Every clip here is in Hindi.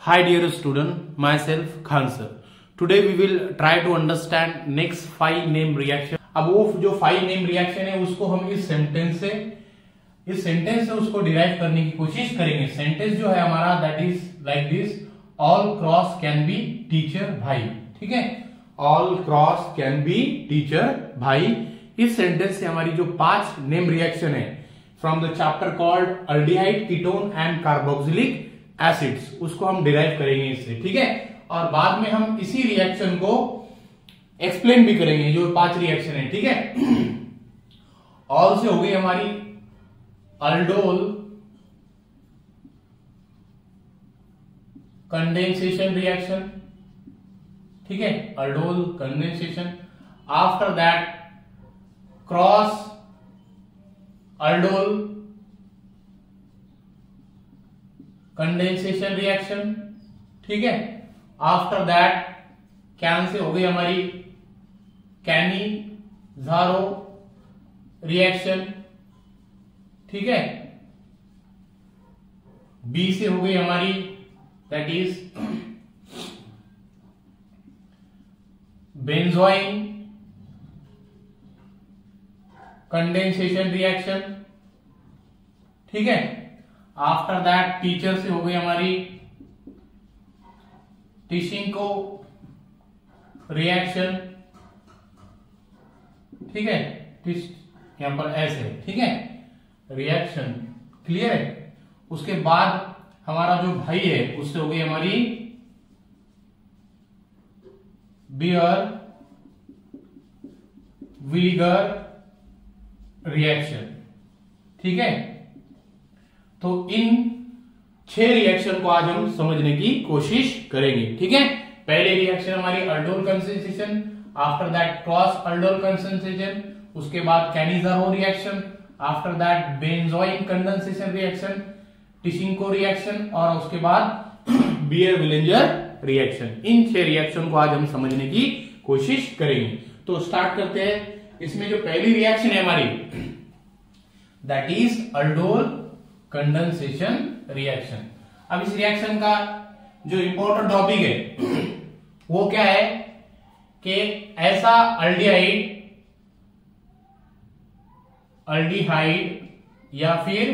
Hi dear student, myself Khan sir. Today we will try to understand next 5 name reaction. अब वो जो 5 name reaction है उसको हम इस सेंटेंस से उसको डिराइव करने की कोशिश करेंगे. सेंटेंस जो है हमारा that is like this, all cross can be teacher भाई. ठीक है, all cross can be teacher भाई. इस सेंटेंस से हमारी जो 5 नेम रिएक्शन है from the chapter called aldehyde, ketone and carboxylic acids, उसको हम डिराइव करेंगे इससे. ठीक है, और बाद में हम इसी रिएक्शन को एक्सप्लेन भी करेंगे जो 5 रिएक्शन है. ठीक है, ऑल से हो गई हमारी अल्डोल कंडेंसेशन रिएक्शन. ठीक है, aldol condensation. After that cross aldol condensation reaction. ठीक है, आफ्टर दैट कैन से हो गई हमारी कैनिज़ारो रिएक्शन. ठीक है, बी से हो गई हमारी that is benzoin condensation reaction. ठीक है, आफ्टर दैट टीचर से हो गई हमारी टिशिंको रिएक्शन. ठीक है, यहां पर एस है. ठीक है, रिएक्शन क्लियर है. उसके बाद हमारा जो भाई है उससे हो गई हमारी बियर विनेगर रिएक्शन. ठीक है, तो इन 6 रिएक्शन को आज हम समझने की कोशिश करेंगे. ठीक है, पहले रिएक्शन हमारी aldol condensation, after that cross aldol condensation, उसके बाद Cannizzaro reaction, after that benzoin condensation reaction, Tishchenko reaction, और उसके बाद बियर विनेगर रिएक्शन. इन 6 रिएक्शन को आज हम समझने की कोशिश करेंगे. तो स्टार्ट करते हैं. इसमें जो पहली रिएक्शन है हमारी that is aldol condensation reaction. अब इस रिएक्शन का जो इंपॉर्टेंट टॉपिक है वो क्या है कि ऐसा अल्डिहाइड या फिर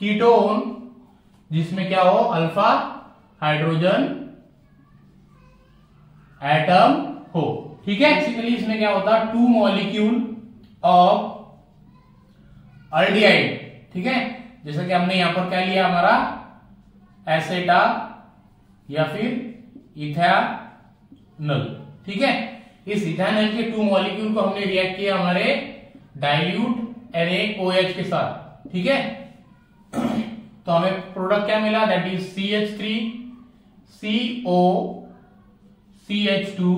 कीटोन जिसमें क्या हो अल्फा हाइड्रोजन एटम हो. ठीक है, बेसिकली इसमें क्या होता है 2 मॉलिक्यूल ऑफ अल्डिहाइड. ठीक है, जैसा कि हमने यहां पर क्या लिया हमारा एसेटा या फिर इथेनॉल. ठीक है, इस इथेनॉल के 2 मॉलिक्यूल को हमने रिएक्ट किया हमारे डाइल्यूट NaOH के साथ. ठीक है, तो हमें प्रोडक्ट क्या मिला that is CH3 CO CH2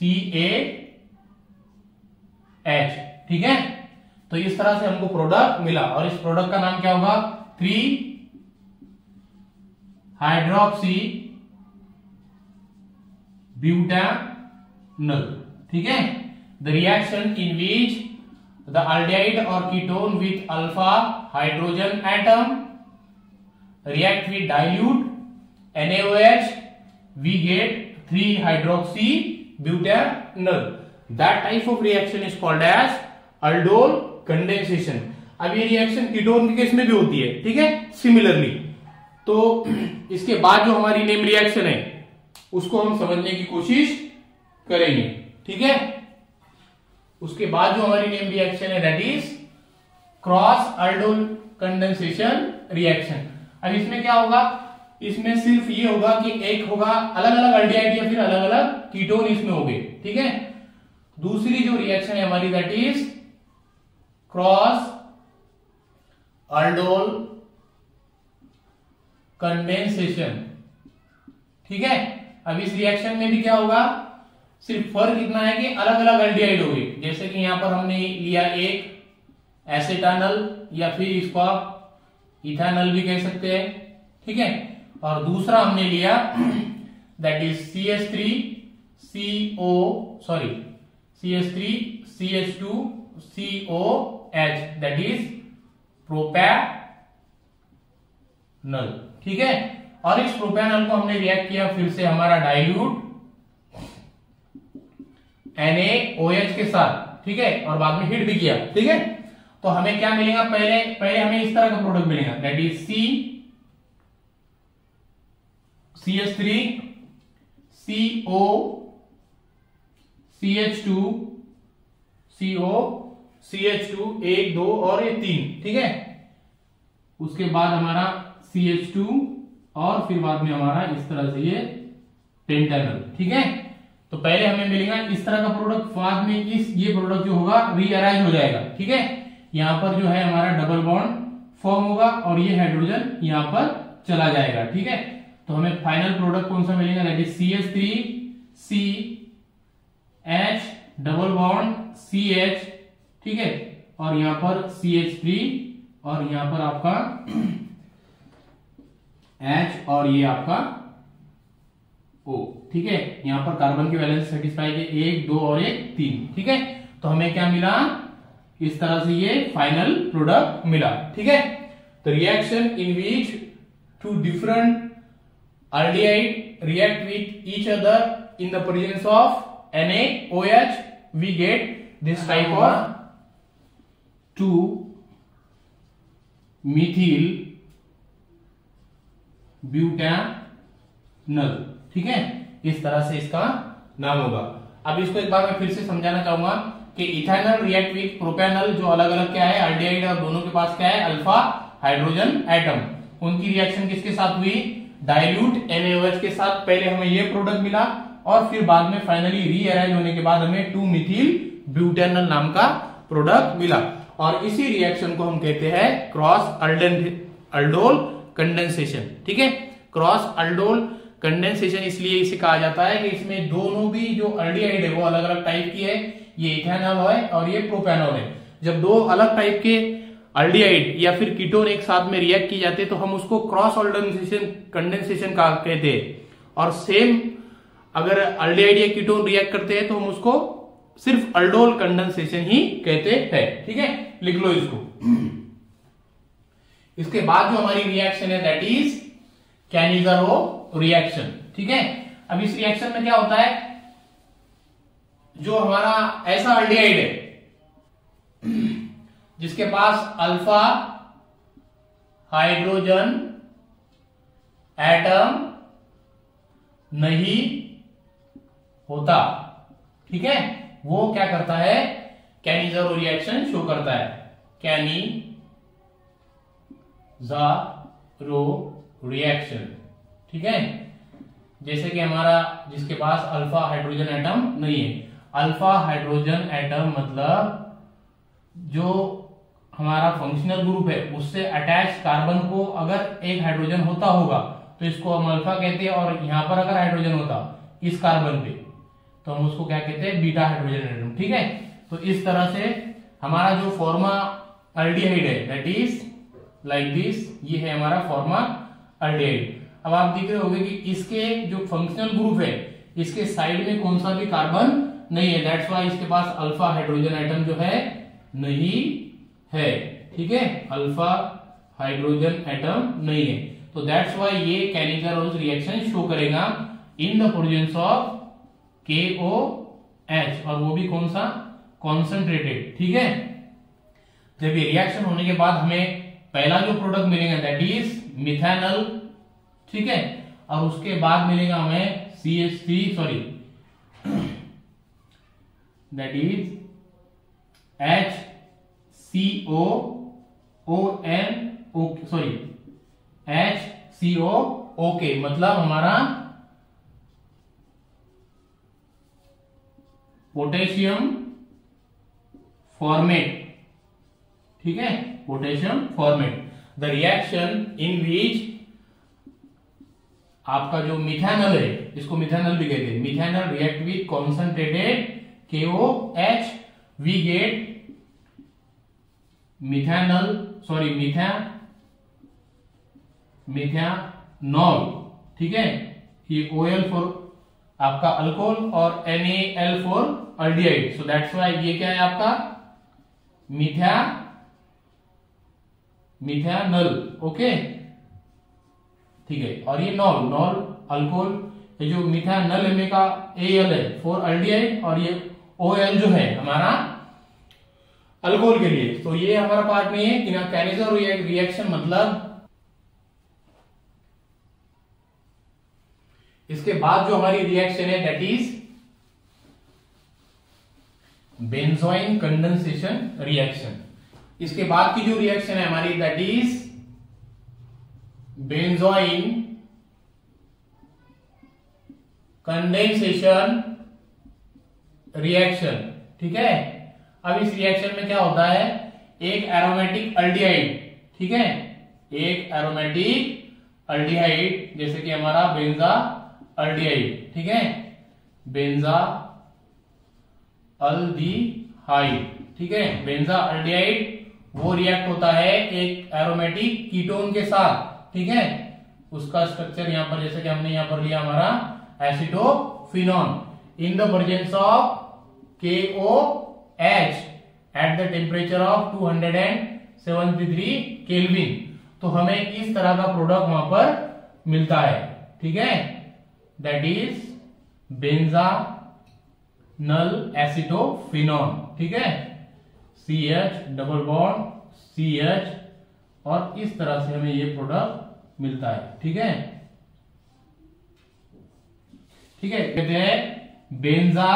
CaH. ठीक है, तो इस तरह से हमको प्रोडक्ट मिला और इस प्रोडक्ट का नाम क्या होगा 3 हाइड्रोक्सी ब्यूटानॉल. ठीक है, the reaction in which the aldehyde or ketone with alpha hydrogen atom react with dilute NaOH, we get 3 hydroxy butanol. That type of reaction is called as aldol condensation. अब ये रिएक्शन कीटोन के केस में भी होती है. ठीक है, सिमिलरली. तो इसके बाद जो हमारी नेम रिएक्शन है उसको हम समझने की कोशिश करेंगे. ठीक है, उसके बाद जो हमारी नेम रिएक्शन है that is cross aldol condensation reaction. अब इसमें क्या होगा, इसमें सिर्फ ये होगा कि एक होगा अलग अलग अल्डिहाइड या फिर अलग अलग कीटोन इसमें हो गए. ठीक है, दूसरी जो रिएक्शन है हमारी that is cross aldol condensation. ठीक है, अब इस रिएक्शन में भी क्या होगा, सिर्फ फर्क इतना है कि अलग अलग अल्डिहाइड हो गए. जैसे कि यहां पर हमने लिया एक एसेटानॉल या फिर इसको आप इथेनॉल भी कह सकते हैं. ठीक है, और दूसरा हमने लिया that is CH3 CH2 COH that is propanol. ठीक है। और इस प्रोपेनॉल को हमने रिएक्ट किया फिर से हमारा डाइल्यूट NaOH के साथ, ठीक है, और बाद में हिट भी किया, ठीक है। तो हमें क्या मिलेगा, पहले हमें इस तरह का प्रोडक्ट मिलेगा, that is CH3 CO CH2 CO CH2 1 2 और ये 3, ठीक है। उसके बाद हमारा CH2 और फिर बाद में हमारा इस तरह से ये पेंटानल, ठीक है। तो पहले हमें मिलेगा इस तरह का प्रोडक्ट, बाद में ये प्रोडक्ट जो होगा रीअरेंज हो जाएगा, ठीक है। यहां पर जो है हमारा डबल बॉन्ड फॉर्म होगा और ये हाइड्रोजन यहां पर चला जाएगा, ठीक है। तो हमें फाइनल प्रोडक्ट कौन सा मिलेगा, that is CH3 CH double bond CH, ठीक है, और यहां पर CH3 और यहां पर आपका H और ये आपका O, ठीक है। यहां पर कार्बन की वैलेंस सेटिस्फाई के 1 2 और 1 3, ठीक है। तो हमें क्या मिला, इस तरह से ये फाइनल प्रोडक्ट मिला, ठीक है। तो reaction in which two different aldehyde react with each other in the presence of NaOH, we get this type of 2-methyl butanol, ठीक है। इस तरह से इसका नाम होगा। अब इसको एक बार मैं फिर से समझाना चाहूंगा कि इथेनॉल रिएक्ट विथ प्रोपेनॉल, जो अलग अलग क्या है, अल्डिहाइड, और दोनों के पास क्या है, अल्फा हाइड्रोजन एटम। उनकी रिएक्शन किसके साथ हुई, डाइल्यूट NaOH के साथ। पहले हमें ये प्रोडक्ट मिला और फिर बाद में फाइनली रीअरेंज होने के बाद हमें 2-methyl butanol नाम का प्रोडक्ट मिला। और इसी रिएक्शन को हम कहते हैं क्रॉस अल्डोल कंडेंसेशन, ठीक है। क्रॉस अल्डोल कंडेंसेशन इसलिए इसे कहा जाता है कि इसमें दोनों भी जो अल्डिहाइड है वो अलग अलग टाइप की है, ये इथेनॉल है और ये प्रोपेनॉल है। जब दो अलग टाइप के अल्डिहाइड या फिर कीटोन एक साथ में रिएक्ट की जाते हैं तो हम उसको क्रॉस कंडेंसेशन का कहते हैं। और सेम अगर अल्डिहाइड या कीटोन रिएक्ट करते हैं तो हम उसको सिर्फ अल्डोल कंडेंसेशन ही कहते हैं, ठीक है। लिख लो इसको। इसके बाद जो हमारी रिएक्शन है दैट इज कैनिज़ारो रिएक्शन, ठीक है। अब इस रिएक्शन में क्या होता है, जो हमारा ऐसा अल्डिहाइड है जिसके पास अल्फा हाइड्रोजन एटम नहीं होता, ठीक है, वो क्या करता है, कैनिज़ारो रिएक्शन शो करता है। कैनिज़ारो रिएक्शन, ठीक है। जैसे कि हमारा जिसके पास अल्फा हाइड्रोजन एटम नहीं है, अल्फा हाइड्रोजन एटम मतलब जो हमारा फंक्शनल ग्रुप है उससे अटैच कार्बन को अगर एक हाइड्रोजन होता होगा तो इसको हम अल्फा कहते हैं, और यहां पर अगर हाइड्रोजन होता इस कार्बन पे तो हम उसको क्या कहते हैं, बीटा हाइड्रोजन एटम, ठीक है। तो इस तरह से हमारा जो फॉर्मा अल्डिहाइड है दैट इज लाइक दिस, ये है हमारा फॉर्मा अल्डिहाइड। अब आप देख रहे होंगे कि इसके जो फंक्शनल ग्रुप है इसके साइड में कौन सा भी कार्बन नहीं है, दैट्स व्हाई इसके पास अल्फा हाइड्रोजन एटम जो है नहीं है, ठीक है, अल्फा हाइड्रोजन एटम नहीं है। तो दैट्स व्हाई ये कैनिज़ारो रिएक्शन शो करेगा in the presence of KOH, और वो भी कौन सा, कॉन्सेंट्रेटेड, ठीक है। जब ये रिएक्शन होने के बाद हमें पहला जो प्रोडक्ट मिलेगा दैट इज मिथेनॉल, ठीक है, और उसके बाद मिलेगा हमें CH3 sorry that is HCOOK, मतलब हमारा पोटेशियम फॉर्मेट, ठीक है, potassium formate. The reaction in which आपका जो मिथेनॉल है, इसको मिथेनॉल भी कहते हैं, methanol react with concentrated KOH, we get methanol ठीक है। ये OL फॉर आपका अल्कोहल और NaL for aldehyde, so that's why ये क्या है आपका मिथेनॉल, ओके। ठीक है। और ये नॉल, नॉल अल्कोहल, ये जो मिथाइल एमे का एल है फॉर एल्डिहाइड, और ये ओएल जो है हमारा अल्कोहल के लिए। तो ये हमारा पार्ट नहीं है। किनेटोकाइनेज रिएक्शन मतलब इसके बाद जो हमारी रिएक्शन है that is benzoin condensation reaction. इसके बाद की जो रिएक्शन है हमारी that is benzoin condensation reaction, ठीक है। अब इस रिएक्शन में क्या होता है, एक एरोमेटिक अल्डिहाइड, ठीक है, एक एरोमेटिक अल्डिहाइड जैसे कि हमारा बेंजा अल्डिहाइड, ठीक है, बेंजा अल्डिहाइड, ठीक है, बेंजा अल्डिहाइड वो रिएक्ट होता है एक एरोमेटिक कीटोन के साथ, ठीक है। उसका स्ट्रक्चर यहां पर जैसे कि हमने यहां पर लिया हमारा acetophenone in the presence of KOH at the temperature of 273 kelvin. तो हमें इस तरह का प्रोडक्ट वहां पर मिलता है, ठीक है, दैट इज बेंजा नल एसिटोफिनॉन, ठीक है, CH डबल बॉन्ड CH, और इस तरह से हमें ये प्रोडक्ट मिलता है, ठीक है, ठीक है। कहते हैं बेंजा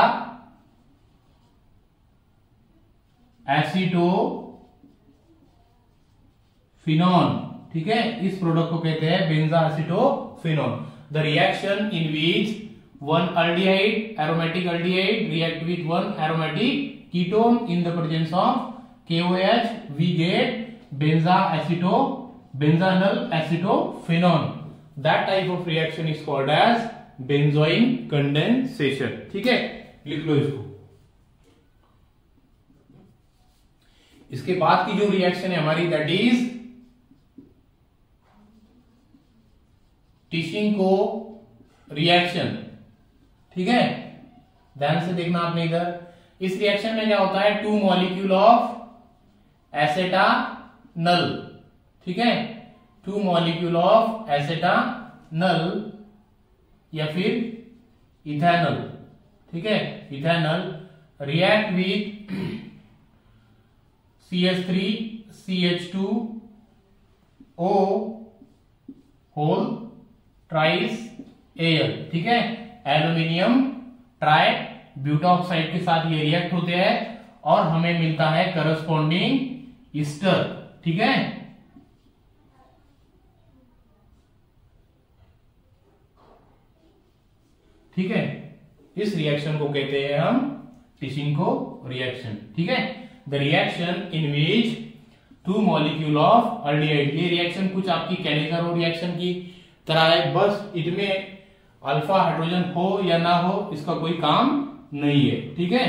एसिटोफिनॉन, ठीक है, इस प्रोडक्ट को कहते हैं benzalacetophenone. The reaction in which one aldehyde, aromatic aldehyde react with one aromatic ketone in the presence of KOH, we get benzanol acetophenone. That type of reaction is called as benzoin condensation, ठीक है, लिख लो इसको। इसके बाद की जो रिएक्शन है हमारी दैट इज टिशिंको रिएक्शन, ठीक है, ध्यान से देखना आपने इधर। इस रिएक्शन में क्या होता है, 2 मॉलिक्यूल ऑफ एसेटानल, ठीक है, 2 मॉलिक्यूल ऑफ एसेटानल या फिर इथेनॉल, ठीक है, ethanol react with CH3 CH2O whole thrice Al, ठीक है, एल्यूमिनियम ट्राई ब्यूटॉक्साइड के साथ ये रिएक्ट होते हैं और हमें मिलता है करस्पॉन्डिंग ईस्टर, ठीक है। ठीक है, इस रिएक्शन को कहते हैं हम टिशिंको रिएक्शन, ठीक है। The reaction in which 2 molecule of aldehyde, ये रिएक्शन कुछ आपकी कैनिगरो रिएक्शन की तरह है, बस इनमें अल्फा हाइड्रोजन हो या ना हो इसका कोई काम नहीं है, ठीक है।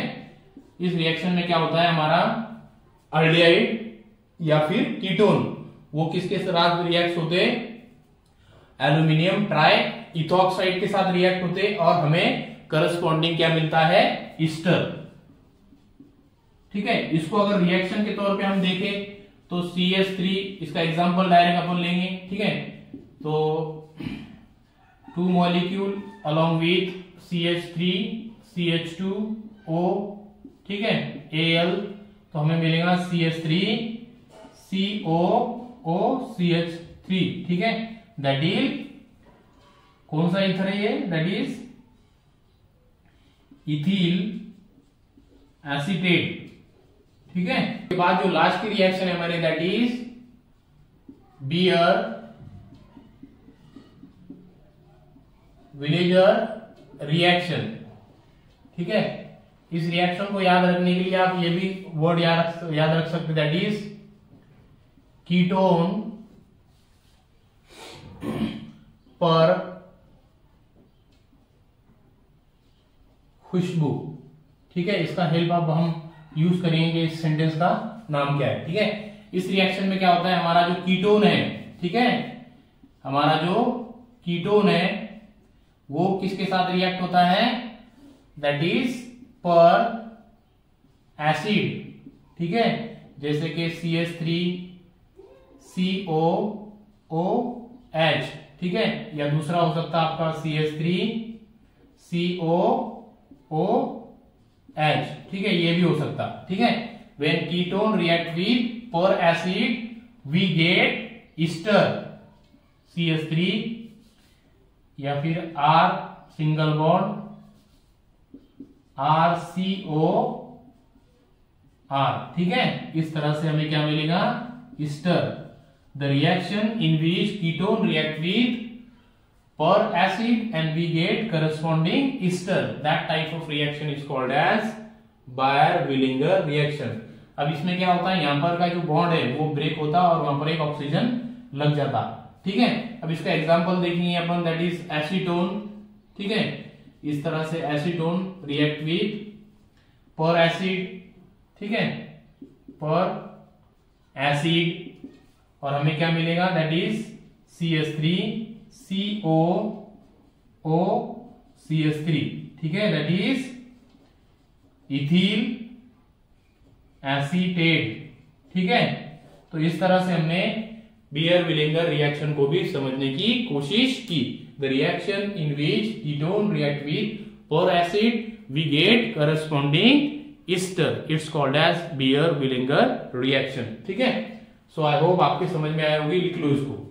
इस रिएक्शन में क्या होता है, हमारा एल्डिहाइड या फिर कीटोन वो किसके साथ रिएक्ट होते, एल्यूमिनियम ट्राई इथॉक्साइड के साथ रिएक्ट होते और हमें करस्पॉन्डिंग क्या मिलता है, ईस्टर, ठीक है। इसको अगर रिएक्शन के तौर पे हम देखें तो CH3 इसका एग्जांपल डायरेक्ट अपन लेंगे, ठीक है। तो 2 molecule along with CH3 CH2O, ठीक है, Al, तो हमें मिलेगा CH3 COO CH3, ठीक है, दैट इज कौन सा ईथर है ये, दैट इज इथिल एसीटेट, ठीक है। उसके बाद जो लास्ट की रिएक्शन है हमारे that is Baeyer Villiger reaction, ठीक है। इस रिएक्शन को याद रखने के लिए आप ये भी वर्ड याद रख सकते, दैट इज कीटोन पर खुशबू, ठीक है। इसका हेल्प अब हम यूज करेंगे, इस सेंटेंस का नाम क्या है, ठीक है। इस रिएक्शन में क्या होता है, हमारा जो कीटोन है, ठीक है, हमारा जो कीटोन है वो किसके साथ रिएक्ट होता है, दैट इज पर एसिड, ठीक है, जैसे कि CH3 COOH, ठीक है, या दूसरा हो सकता है आपका CH3COOH, ठीक है, ये भी हो सकता, ठीक है। When ketone react with peracid we get ester CH3, या फिर R सिंगल बॉन्ड RCOR, ठीक है। इस तरह से हमें क्या मिलेगा, Easter. The reaction in which ketone react with per acid and we get corresponding ester, that type of reaction is called as Baeyer-Willinger reaction। अब इसमें क्या होता है, यहां पर का जो बॉन्ड है वो ब्रेक होता है और वहां पर एक ऑक्सीजन लग जाता, ठीक है। अब इसका एग्जांपल देखेंगे अपन, दैट इज एसीटोन, ठीक है। इस तरह से एसीटोन रिएक्ट विद पर एसिड, ठीक है, पर एसिड, और हमें क्या मिलेगा, दैट इज CH3COOCH3, ठीक है, दैट इज इथिल एसीटेट, ठीक है। तो इस तरह से हमने बियर-विलिंगर रिएक्शन को भी समझने की कोशिश की। The reaction in which ketone react with peracid we get corresponding ester, it's called as Baeyer Villiger reaction, ठीक है। सो आई होप आपके समझ में आया होगी, लिख लो इसको।